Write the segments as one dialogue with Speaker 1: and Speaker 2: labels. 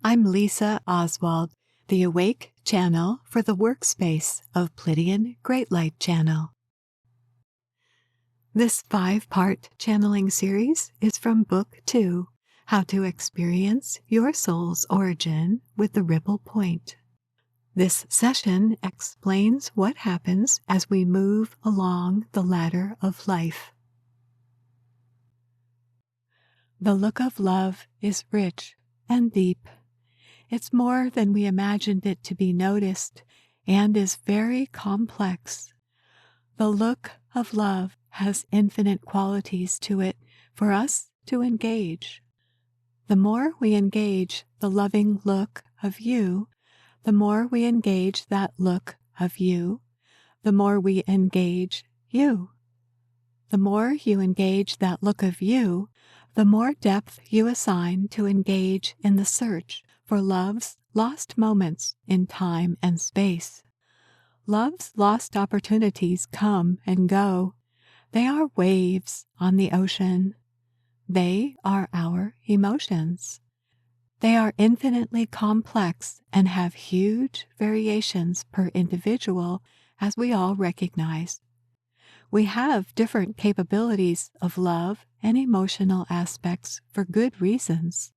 Speaker 1: I'm Lisa Oswald, the Awake channel for the workspace of Pleiadian Great Light Channel. This 5-part channeling series is from Book 2, How to Experience Your Soul's Origin with the Ripple Point. This session explains what happens as we move along the ladder of life. The look of love is rich and deep. It's more than we imagined it to be noticed and is very complex. The look of love has infinite qualities to it for us to engage. The more we engage the loving look of you, the more we engage that look of you, the more we engage you. The more you engage that look of you, the more depth you assign to engage in the search for love's lost moments in time and space. Love's lost opportunities come and go. They are waves on the ocean. They are our emotions. They are infinitely complex and have huge variations per individual, as we all recognize. We have different capabilities of love and emotional aspects for good reasons.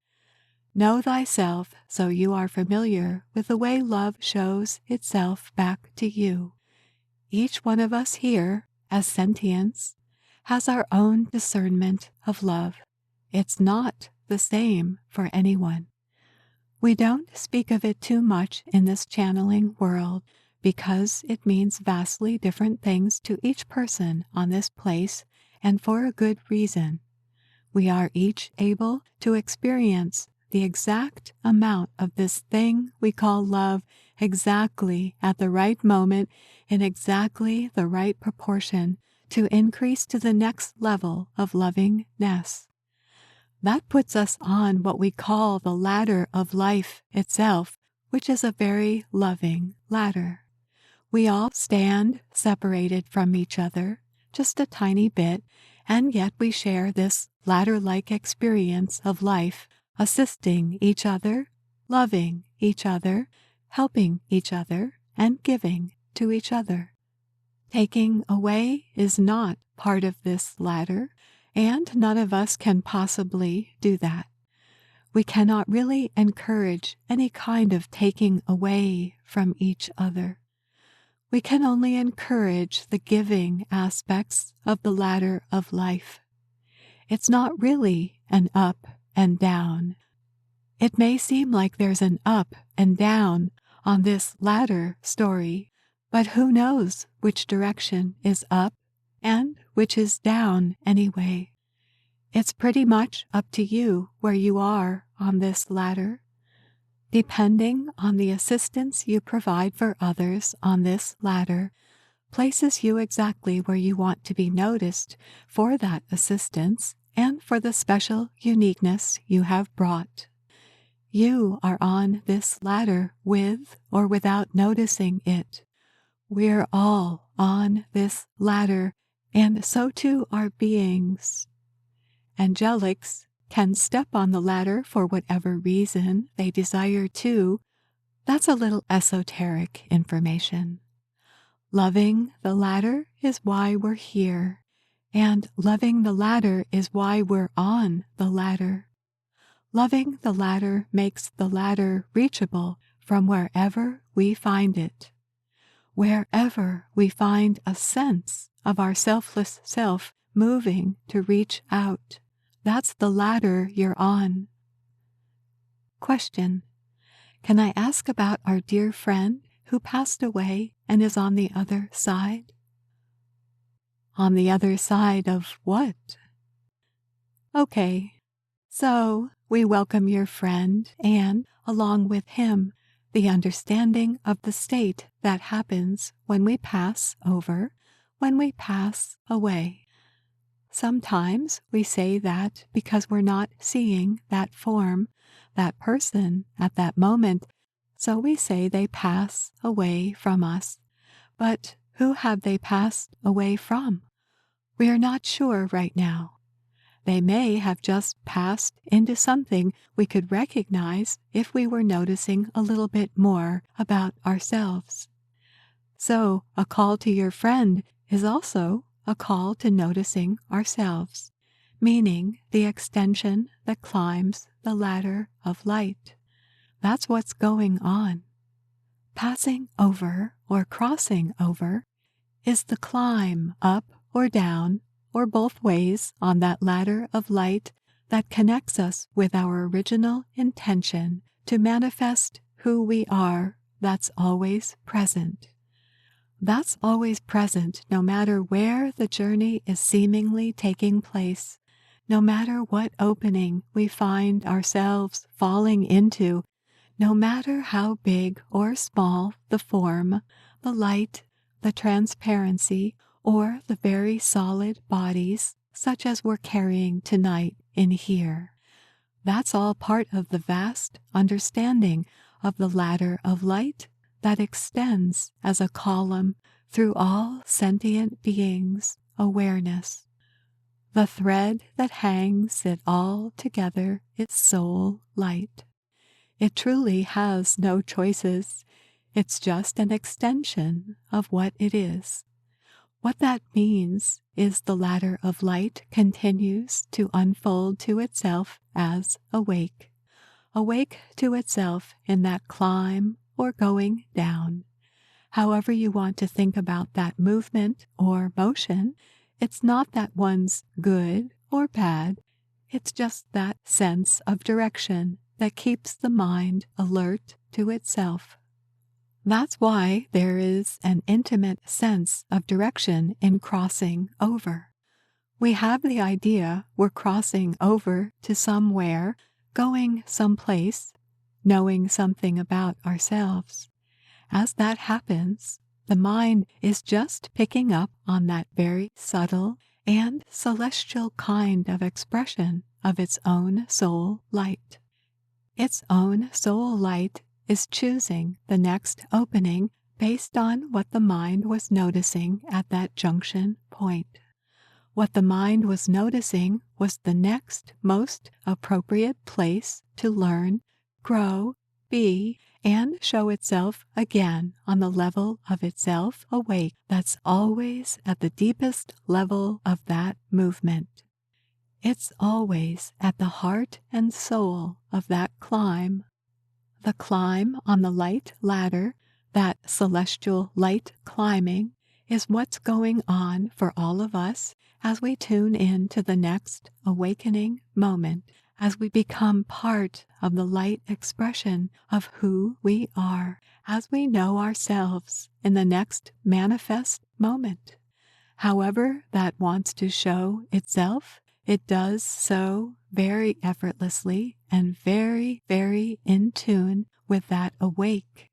Speaker 1: Know thyself so you are familiar with the way love shows itself back to you. Each one of us here, as sentients, has our own discernment of love. It's not the same for anyone. We don't speak of it too much in this channeling world because it means vastly different things to each person on this place, and for a good reason. We are each able to experience the exact amount of this thing we call love exactly at the right moment in exactly the right proportion to increase to the next level of lovingness. That puts us on what we call the ladder of life itself, which is a very loving ladder. We all stand separated from each other, just a tiny bit, and yet we share this ladder-like experience of life, assisting each other, loving each other, helping each other, and giving to each other. Taking away is not part of this ladder, and none of us can possibly do that. We cannot really encourage any kind of taking away from each other. We can only encourage the giving aspects of the ladder of life. It's not really an up and down. It may seem like there's an up and down on this ladder story, but who knows which direction is up and which is down anyway. It's pretty much up to you where you are on this ladder. Depending on the assistance you provide for others on this ladder, places you exactly where you want to be noticed for that assistance and for the special uniqueness you have brought. You are on this ladder with or without noticing it. We're all on this ladder, and so too are beings. Angelics can step on the ladder for whatever reason they desire to. That's a little esoteric information. Loving the ladder is why we're here, and loving the ladder is why we're on the ladder. Loving the ladder makes the ladder reachable from wherever we find it. Wherever we find a sense of our selfless self moving to reach out, that's the ladder you're on. Question: can I ask about our dear friend who passed away and is on the other side? On the other side of what? Okay, so we welcome your friend and, along with him, the understanding of the state that happens when we pass over, when we pass away. Sometimes we say that because we're not seeing that form, that person at that moment, so we say they pass away from us. But who have they passed away from? We are not sure right now. They may have just passed into something we could recognize if we were noticing a little bit more about ourselves. So, a call to your friend is also a call to noticing ourselves, meaning the extension that climbs the ladder of light. That's what's going on. Passing over or crossing over is the climb up or down or both ways on that ladder of light that connects us with our original intention to manifest who we are. That's always present. That's always present no matter where the journey is seemingly taking place, no matter what opening we find ourselves falling into, no matter how big or small the form, the light, the transparency, or the very solid bodies such as we're carrying tonight in here. That's all part of the vast understanding of the ladder of light that extends as a column through all sentient beings' awareness. The thread that hangs it all together is soul light. It truly has no choices. It's just an extension of what it is. What that means is the ladder of light continues to unfold to itself as awake to itself in that climb or going down. However you want to think about that movement or motion, it's not that one's good or bad. It's just that sense of direction that keeps the mind alert to itself. That's why there is an intimate sense of direction in crossing over. We have the idea we're crossing over to somewhere, going someplace, knowing something about ourselves. As that happens, the mind is just picking up on that very subtle and celestial kind of expression of its own soul light. Its own soul light is choosing the next opening based on what the mind was noticing at that junction point. What the mind was noticing was the next most appropriate place to learn, grow, be, and show itself again on the level of itself awake that's always at the deepest level of that movement. It's always at the heart and soul of that climb. The climb on the light ladder, that celestial light climbing, is what's going on for all of us as we tune in to the next awakening moment, as we become part of the light expression of who we are, as we know ourselves in the next manifest moment. However that wants to show itself, it does so very effortlessly and very, very in tune with that awake.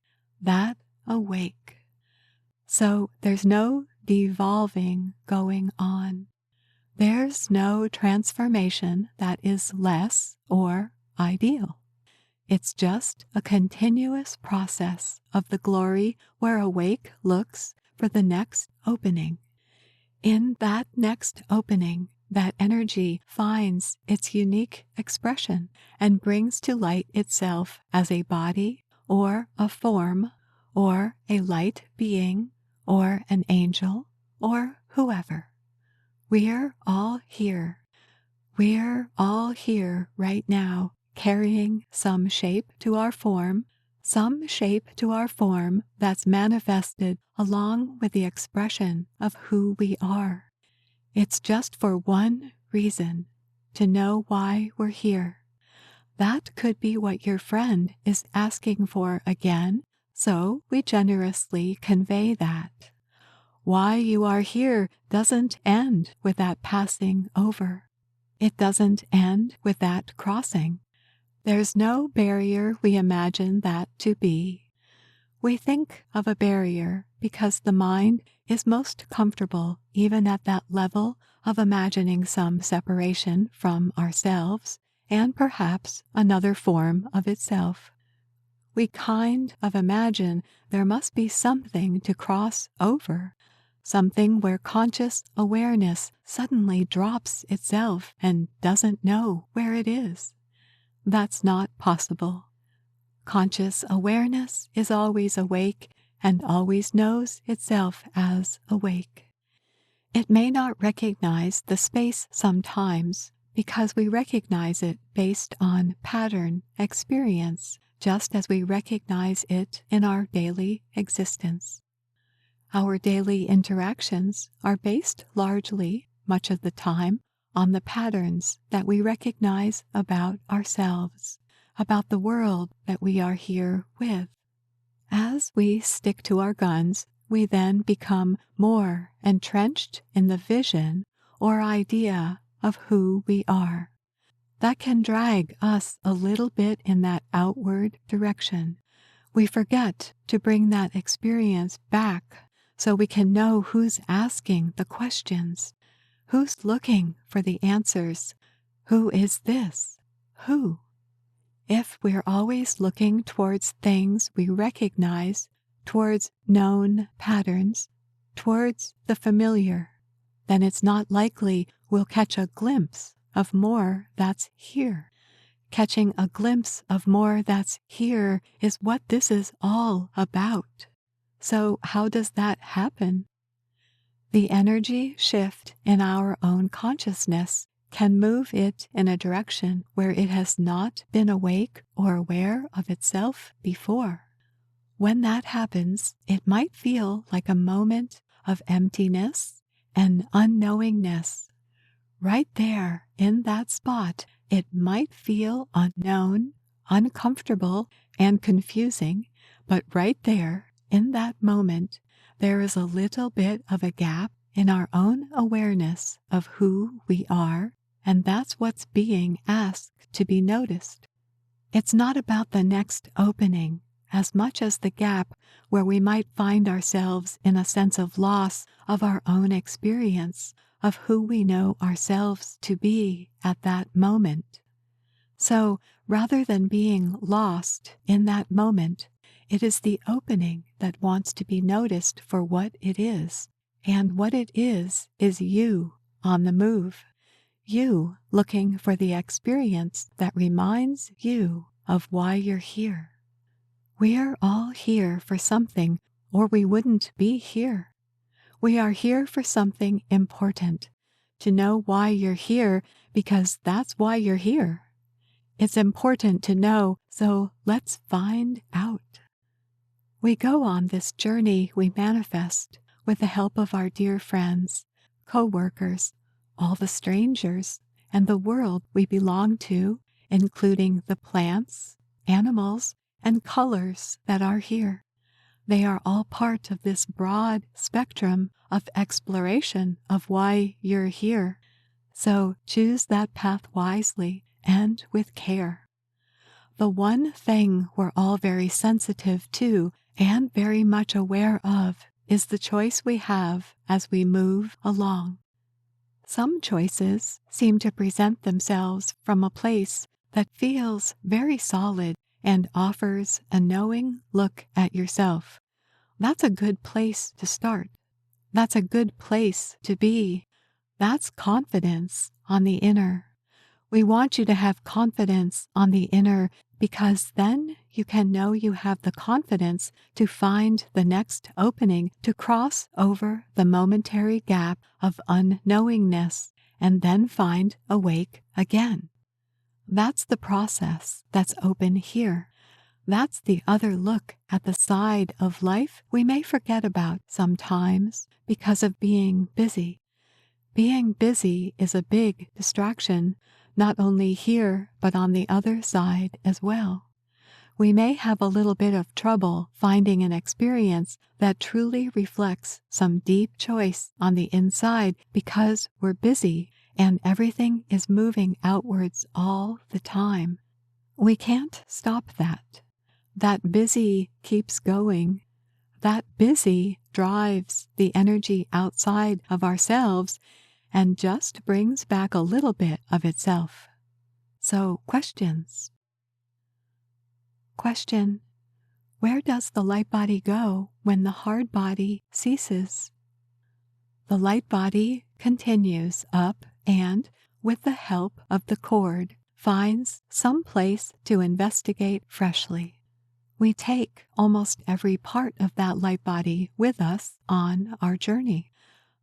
Speaker 1: So there's no devolving going on. There's no transformation that is less or ideal. It's just a continuous process of the glory where awake looks for the next opening. In that next opening, that energy finds its unique expression and brings to light itself as a body or a form or a light being or an angel or whoever. We're all here. We're all here right now, carrying some shape to our form that's manifested along with the expression of who we are. It's just for one reason, to know why we're here. That could be what your friend is asking for again, so we generously convey that. Why you are here doesn't end with that passing over. It doesn't end with that crossing. There's no barrier we imagine that to be. We think of a barrier because the mind is most comfortable even at that level of imagining some separation from ourselves and perhaps another form of itself. We kind of imagine there must be something to cross over, something where conscious awareness suddenly drops itself and doesn't know where it is. That's not possible. Conscious awareness is always awake and always knows itself as awake. It may not recognize the space sometimes because we recognize it based on pattern experience, just as we recognize it in our daily existence. Our daily interactions are based largely, much of the time, on the patterns that we recognize about ourselves, about the world that we are here with. As we stick to our guns, we then become more entrenched in the vision or idea of who we are. That can drag us a little bit in that outward direction. We forget to bring that experience back so we can know who's asking the questions, who's looking for the answers, who is this, who. If we're always looking towards things we recognize, towards known patterns, towards the familiar, then it's not likely we'll catch a glimpse of more that's here. Catching a glimpse of more that's here is what this is all about. So how does that happen? The energy shift in our own consciousness can move it in a direction where it has not been awake or aware of itself before. When that happens, it might feel like a moment of emptiness and unknowingness. Right there in that spot, it might feel unknown, uncomfortable, and confusing, but right there in that moment, there is a little bit of a gap in our own awareness of who we are, and that's what's being asked to be noticed. It's not about the next opening as much as the gap where we might find ourselves in a sense of loss of our own experience, of who we know ourselves to be at that moment. So, rather than being lost in that moment, it is the opening that wants to be noticed for what it is. And what it is you on the move. You looking for the experience that reminds you of why you're here. We're all here for something, or we wouldn't be here. We are here for something important. To know why you're here, because that's why you're here. It's important to know, so let's find out. We go on this journey we manifest with the help of our dear friends, co-workers, all the strangers, and the world we belong to, including the plants, animals, and colors that are here. They are all part of this broad spectrum of exploration of why you're here. So choose that path wisely and with care. The one thing we're all very sensitive to and very much aware of is the choice we have as we move along. Some choices seem to present themselves from a place that feels very solid and offers a knowing look at yourself. That's a good place to start. That's a good place to be. That's confidence on the inner. We want you to have confidence on the inner because then you can know you have the confidence to find the next opening to cross over the momentary gap of unknowingness and then find awake again. That's the process that's open here. That's the other look at the side of life we may forget about sometimes because of being busy. Being busy is a big distraction, not only here, but on the other side as well. We may have a little bit of trouble finding an experience that truly reflects some deep choice on the inside because we're busy and everything is moving outwards all the time. We can't stop that. That busy keeps going. That busy drives the energy outside of ourselves and just brings back a little bit of itself. So, questions. Question: where does the light body go when the hard body ceases? the light body continues up and, with the help of the cord, finds some place to investigate freshly. We take almost every part of that light body with us on our journey.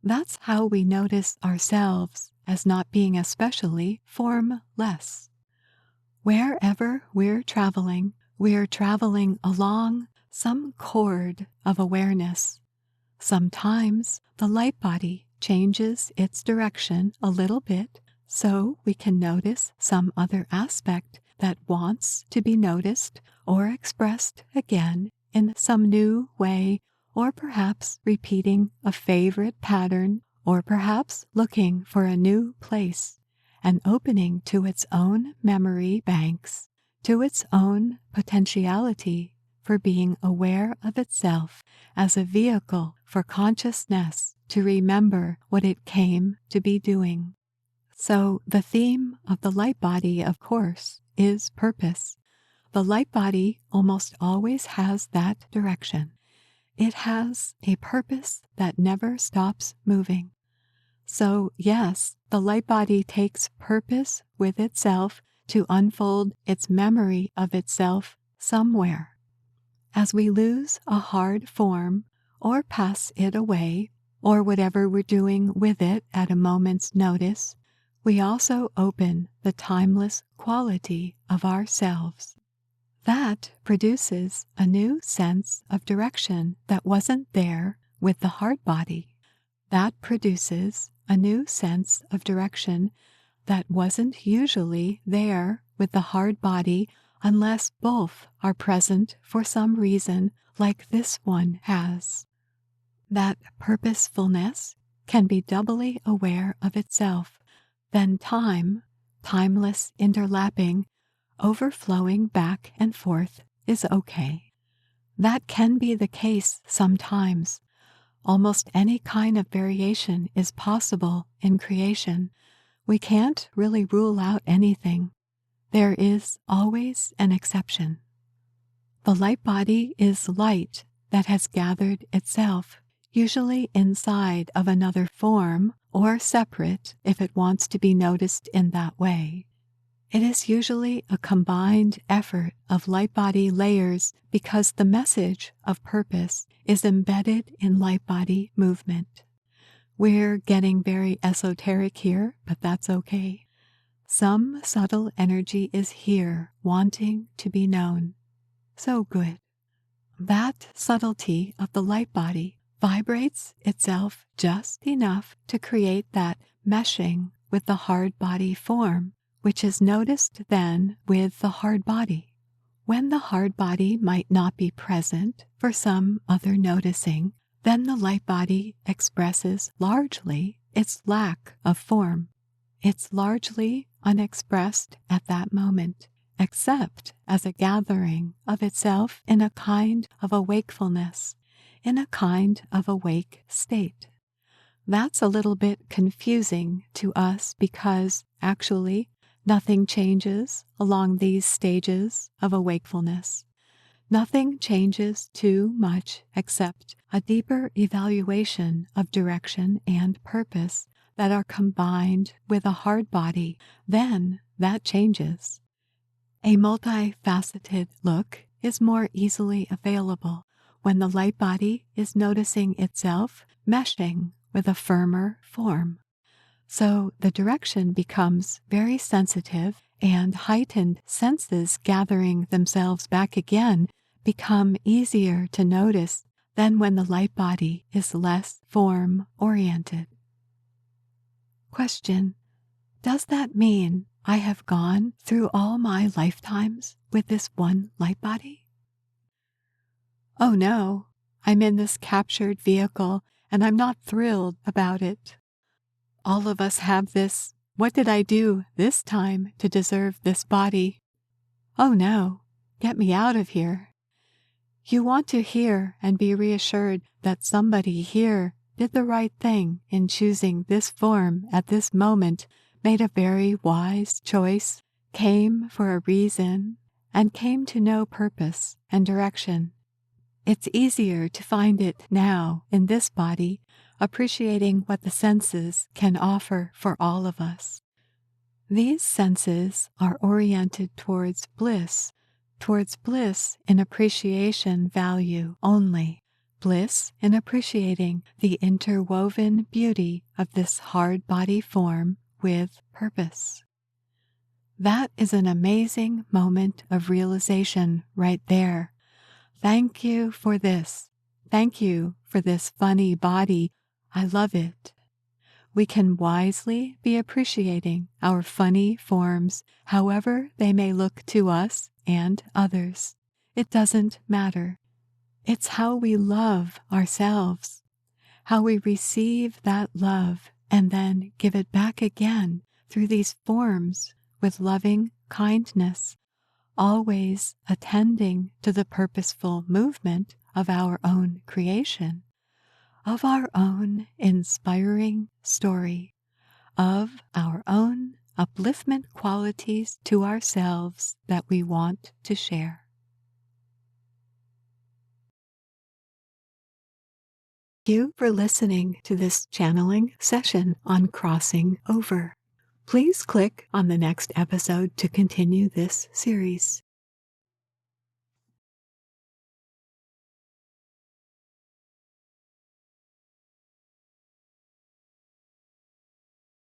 Speaker 1: That's how we notice ourselves as not being especially formless. Wherever we're traveling along some cord of awareness. Sometimes the light body changes its direction a little bit so we can notice some other aspect that wants to be noticed or expressed again in some new way, or perhaps repeating a favorite pattern, or perhaps looking for a new place and opening to its own memory banks, to its own potentiality for being aware of itself as a vehicle for consciousness to remember what it came to be doing. So the theme of the light body, of course, is purpose. The light body almost always has that direction. It has a purpose that never stops moving. So yes, the light body takes purpose with itself to unfold its memory of itself somewhere. As we lose a hard form or pass it away, or whatever we're doing with it at a moment's notice, we also open the timeless quality of ourselves. That produces a new sense of direction that wasn't there with the hard body. That produces a new sense of direction that wasn't usually there with the hard body unless both are present for some reason, like this one has. That purposefulness can be doubly aware of itself. Then time, timeless interlapping, overflowing back and forth is okay. That can be the case sometimes. Almost any kind of variation is possible in creation. We can't really rule out anything. There is always an exception. The light body is light that has gathered itself, usually inside of another form or separate if it wants to be noticed in that way. It is usually a combined effort of light body layers because the message of purpose is embedded in light body movement. We're getting very esoteric here, but that's okay. Some subtle energy is here wanting to be known. So good. That subtlety of the light body vibrates itself just enough to create that meshing with the hard body form, which is noticed then with the hard body. When the hard body might not be present for some other noticing, then the light body expresses largely its lack of form. It's largely unexpressed at that moment, except as a gathering of itself in a kind of a wakefulness, in a kind of awake state. That's a little bit confusing to us because, actually, nothing changes along these stages of a wakefulness. Nothing changes too much except a deeper evaluation of direction and purpose that are combined with a hard body. Then that changes. A multifaceted look is more easily available when the light body is noticing itself meshing with a firmer form. So the direction becomes very sensitive, and heightened senses gathering themselves back again become easier to notice than when the light body is less form-oriented. Question: does that mean I have gone through all my lifetimes with this one light body? Oh no, I'm in this captured vehicle and I'm not thrilled about it. All of us have this, what did I do this time to deserve this body? Oh no, get me out of here. You want to hear and be reassured that somebody here did the right thing in choosing this form at this moment, made a very wise choice, came for a reason, and came to know purpose and direction. It's easier to find it now in this body appreciating what the senses can offer for all of us. These senses are oriented towards bliss in appreciation value only, bliss in appreciating the interwoven beauty of this hard body form with purpose. That is an amazing moment of realization right there. Thank you for this. Thank you for this funny body. I love it. We can wisely be appreciating our funny forms, however they may look to us and others. It doesn't matter. It's how we love ourselves, how we receive that love and then give it back again through these forms with loving kindness, always attending to the purposeful movement of our own creation, of our own inspiring story, of our own upliftment qualities to ourselves that we want to share. Thank you for listening to this channeling session on crossing over. Please click on the next episode to continue this series.